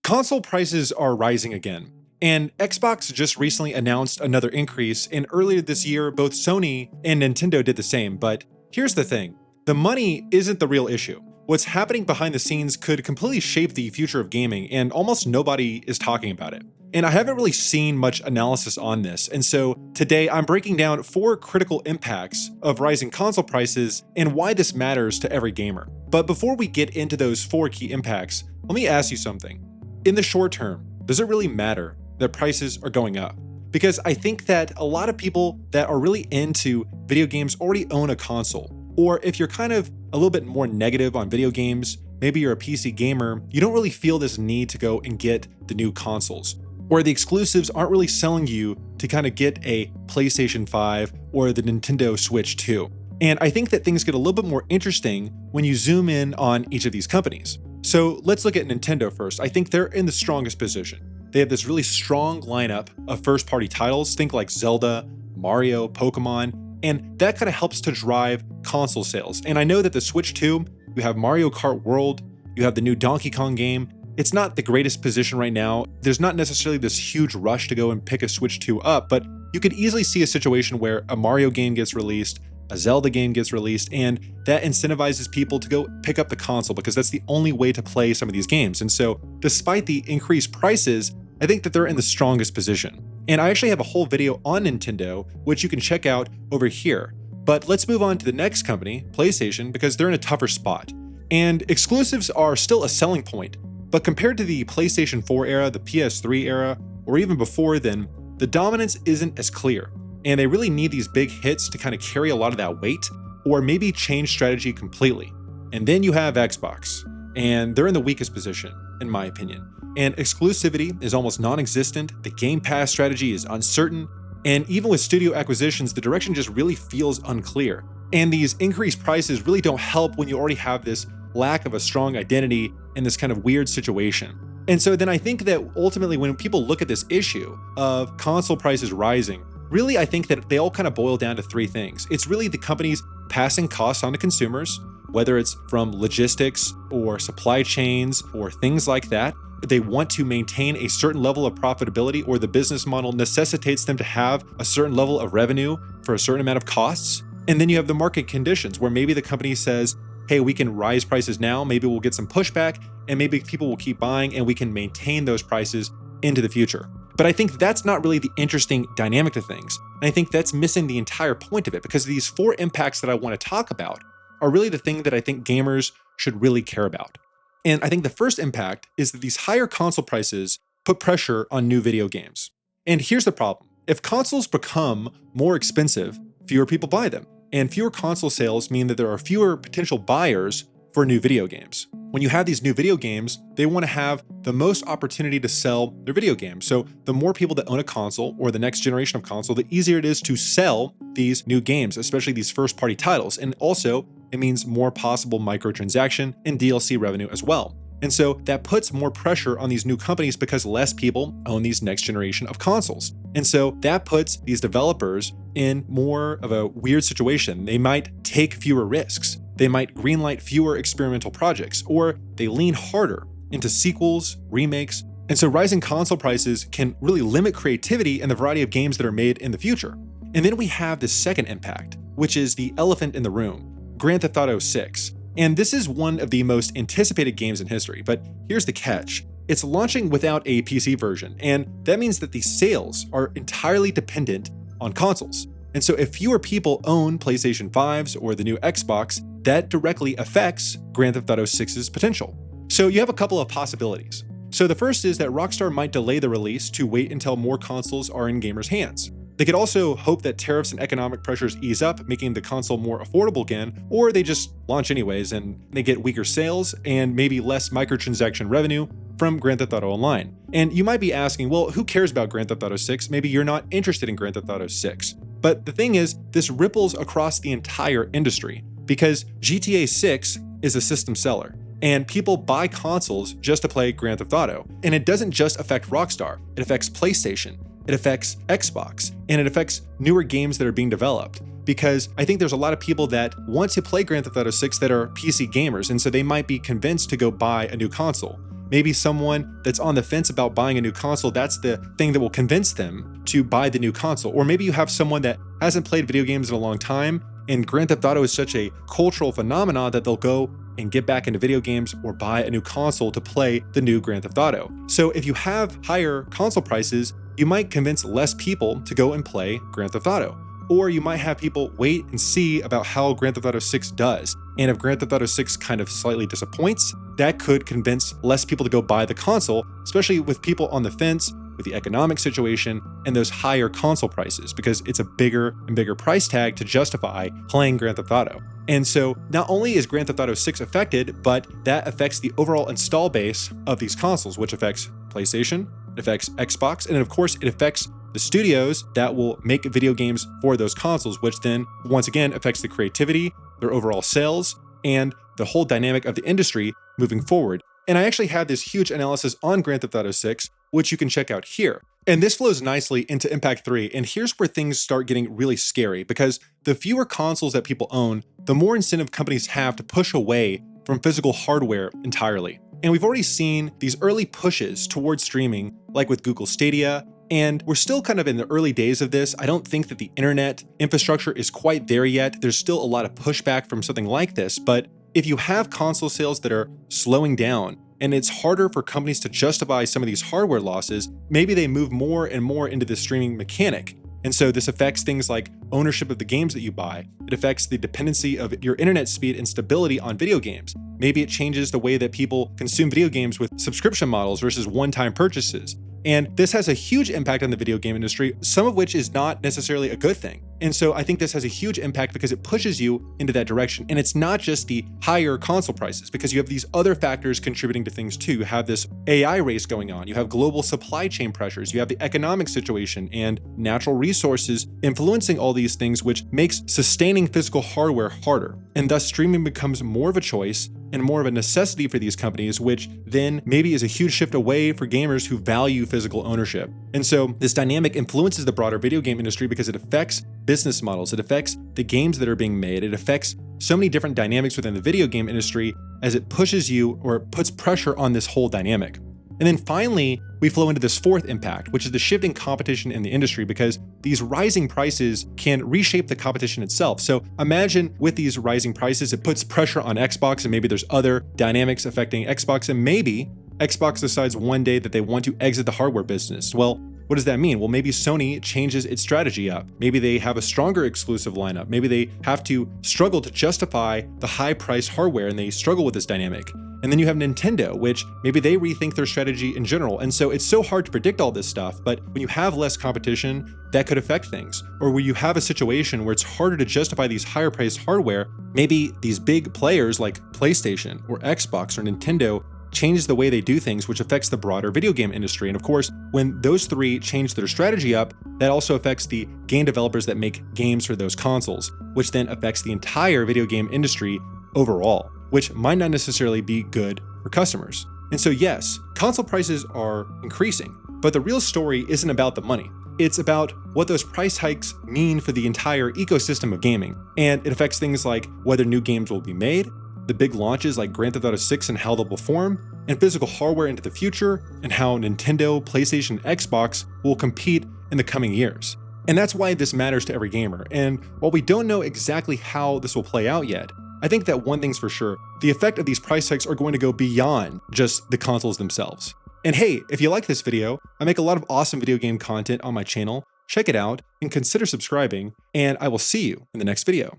Console prices are rising again, and Xbox just recently announced another increase, and earlier this year, both Sony and Nintendo did the same. But here's the thing, the money isn't the real issue. What's happening behind the scenes could completely shape the future of gaming, and almost nobody is talking about it. And I haven't really seen much analysis on this, and so today I'm breaking down 4 critical impacts of rising console prices and why this matters to every gamer. But before we get into those 4 key impacts, let me ask you something. In the short term, does it really matter that prices are going up? Because I think that a lot of people that are really into video games already own a console. Or if you're kind of a little bit more negative on video games, maybe you're a PC gamer, you don't really feel this need to go and get the new consoles. Or the exclusives aren't really selling you to kind of get a PlayStation 5 or the Nintendo Switch 2. And I think that things get a little bit more interesting when you zoom in on each of these companies. So let's look at Nintendo first. I think they're in the strongest position. They have this really strong lineup of first-party titles, think like Zelda, Mario, Pokemon, and that kind of helps to drive console sales. And I know that the Switch 2, you have Mario Kart World, you have the new Donkey Kong game. It's not the greatest position right now. There's not necessarily this huge rush to go and pick a Switch 2 up, but you could easily see a situation where a Mario game gets released, a Zelda game gets released, and that incentivizes people to go pick up the console because that's the only way to play some of these games. And so despite the increased prices, I think that they're in the strongest position. And I actually have a whole video on Nintendo, which you can check out over here. But let's move on to the next company, PlayStation, because they're in a tougher spot. And exclusives are still a selling point, but compared to the PlayStation 4 era, the PS3 era, or even before then, the dominance isn't as clear. And they really need these big hits to kind of carry a lot of that weight, or maybe change strategy completely. And then you have Xbox, and they're in the weakest position, in my opinion. And exclusivity is almost non-existent, the Game Pass strategy is uncertain, and even with studio acquisitions, the direction just really feels unclear. And these increased prices really don't help when you already have this lack of a strong identity in this kind of weird situation. And so then I think that ultimately when people look at this issue of console prices rising, really, I think that they all kind of boil down to 3 things. It's really the companies passing costs on to consumers, whether it's from logistics or supply chains or things like that. They want to maintain a certain level of profitability, or the business model necessitates them to have a certain level of revenue for a certain amount of costs. And then you have the market conditions where maybe the company says, hey, we can rise prices now, maybe we'll get some pushback, and maybe people will keep buying and we can maintain those prices into the future. But I think that's not really the interesting dynamic to things. And I think that's missing the entire point of it, because these 4 impacts that I want to talk about are really the thing that I think gamers should really care about. And I think the first impact is that these higher console prices put pressure on new video games. And here's the problem. If consoles become more expensive, fewer people buy them. And fewer console sales mean that there are fewer potential buyers for new video games. When you have these new video games, they want to have the most opportunity to sell their video games. So the more people that own a console or the next generation of console, the easier it is to sell these new games, especially these first-party titles. And also, it means more possible microtransaction and DLC revenue as well. And so that puts more pressure on these new companies because less people own these next generation of consoles. And so that puts these developers in more of a weird situation. They might take fewer risks. They might greenlight fewer experimental projects, or they lean harder into sequels, remakes. And so rising console prices can really limit creativity and the variety of games that are made in the future. And then we have the second impact, which is the elephant in the room, Grand Theft Auto 6. And this is one of the most anticipated games in history, but here's the catch. It's launching without a PC version, and that means that the sales are entirely dependent on consoles. And so if fewer people own PlayStation 5s or the new Xbox, that directly affects Grand Theft Auto 6's potential. So you have a couple of possibilities. So the first is that Rockstar might delay the release to wait until more consoles are in gamers' hands. They could also hope that tariffs and economic pressures ease up, making the console more affordable again, or they just launch anyways and they get weaker sales and maybe less microtransaction revenue from Grand Theft Auto Online. And you might be asking, well, who cares about Grand Theft Auto 6? Maybe you're not interested in Grand Theft Auto 6. But the thing is, this ripples across the entire industry because GTA 6 is a system seller. And people buy consoles just to play Grand Theft Auto. And it doesn't just affect Rockstar, it affects PlayStation, it affects Xbox, and it affects newer games that are being developed. Because I think there's a lot of people that want to play Grand Theft Auto 6 that are PC gamers, and so they might be convinced to go buy a new console. maybe someone that's on the fence about buying a new console, that's the thing that will convince them to buy the new console. Or maybe you have someone that hasn't played video games in a long time, and Grand Theft Auto is such a cultural phenomenon that they'll go and get back into video games or buy a new console to play the new Grand Theft Auto. So if you have higher console prices, you might convince less people to go and play Grand Theft Auto. Or you might have people wait and see about how Grand Theft Auto 6 does. And if Grand Theft Auto 6 kind of slightly disappoints, that could convince less people to go buy the console, especially with people on the fence with the economic situation and those higher console prices, because it's a bigger and bigger price tag to justify playing Grand Theft Auto. And so not only is Grand Theft Auto 6 affected, but that affects the overall install base of these consoles, which affects PlayStation, it affects Xbox, and of course it affects the studios that will make video games for those consoles, which then once again affects the creativity, their overall sales, and the whole dynamic of the industry moving forward. And I actually had this huge analysis on Grand Theft Auto 6, which you can check out here. And this flows nicely into Impact 3, and here's where things start getting really scary, because the fewer consoles that people own, the more incentive companies have to push away from physical hardware entirely. And we've already seen these early pushes towards streaming, like with Google Stadia, and we're still kind of in the early days of this. I don't think that the internet infrastructure is quite there yet. There's still a lot of pushback from something like this, but if you have console sales that are slowing down, and it's harder for companies to justify some of these hardware losses, maybe they move more and more into the streaming mechanic. And so this affects things like ownership of the games that you buy. It affects the dependency of your internet speed and stability on video games. Maybe it changes the way that people consume video games with subscription models versus one-time purchases. And this has a huge impact on the video game industry, some of which is not necessarily a good thing. And so I think this has a huge impact because it pushes you into that direction. And it's not just the higher console prices, because you have these other factors contributing to things too. You have this AI race going on, you have global supply chain pressures, you have the economic situation and natural resources influencing all these things, which makes sustaining physical hardware harder. And thus streaming becomes more of a choice and more of a necessity for these companies, which then maybe is a huge shift away for gamers who value physical ownership. And so this dynamic influences the broader video game industry because it affects business models, it affects the games that are being made, it affects so many different dynamics within the video game industry as it pushes you or puts pressure on this whole dynamic. And then finally, we flow into this fourth impact, which is the shifting competition in the industry, because these rising prices can reshape the competition itself. So imagine with these rising prices, it puts pressure on Xbox, and maybe there's other dynamics affecting Xbox, and maybe Xbox decides one day that they want to exit the hardware business. Well, what does that mean? Well, maybe Sony changes its strategy up. Maybe they have a stronger exclusive lineup. Maybe they have to struggle to justify the high price hardware, and they struggle with this dynamic. And then you have Nintendo, which maybe they rethink their strategy in general. And so it's so hard to predict all this stuff, but when you have less competition, that could affect things. Or where you have a situation where it's harder to justify these higher priced hardware, maybe these big players like PlayStation or Xbox or Nintendo change the way they do things, which affects the broader video game industry. And of course, when those three change their strategy up, that also affects the game developers that make games for those consoles, which then affects the entire video game industry overall, which might not necessarily be good for customers. And so yes, console prices are increasing, but the real story isn't about the money. It's about what those price hikes mean for the entire ecosystem of gaming. And it affects things like whether new games will be made, the big launches like Grand Theft Auto 6 and how they'll perform, and physical hardware into the future, and how Nintendo, PlayStation, Xbox will compete in the coming years. And that's why this matters to every gamer. And while we don't know exactly how this will play out yet, I think that one thing's for sure, the effect of these price hikes are going to go beyond just the consoles themselves. And hey, if you like this video, I make a lot of awesome video game content on my channel. Check it out and consider subscribing, and I will see you in the next video.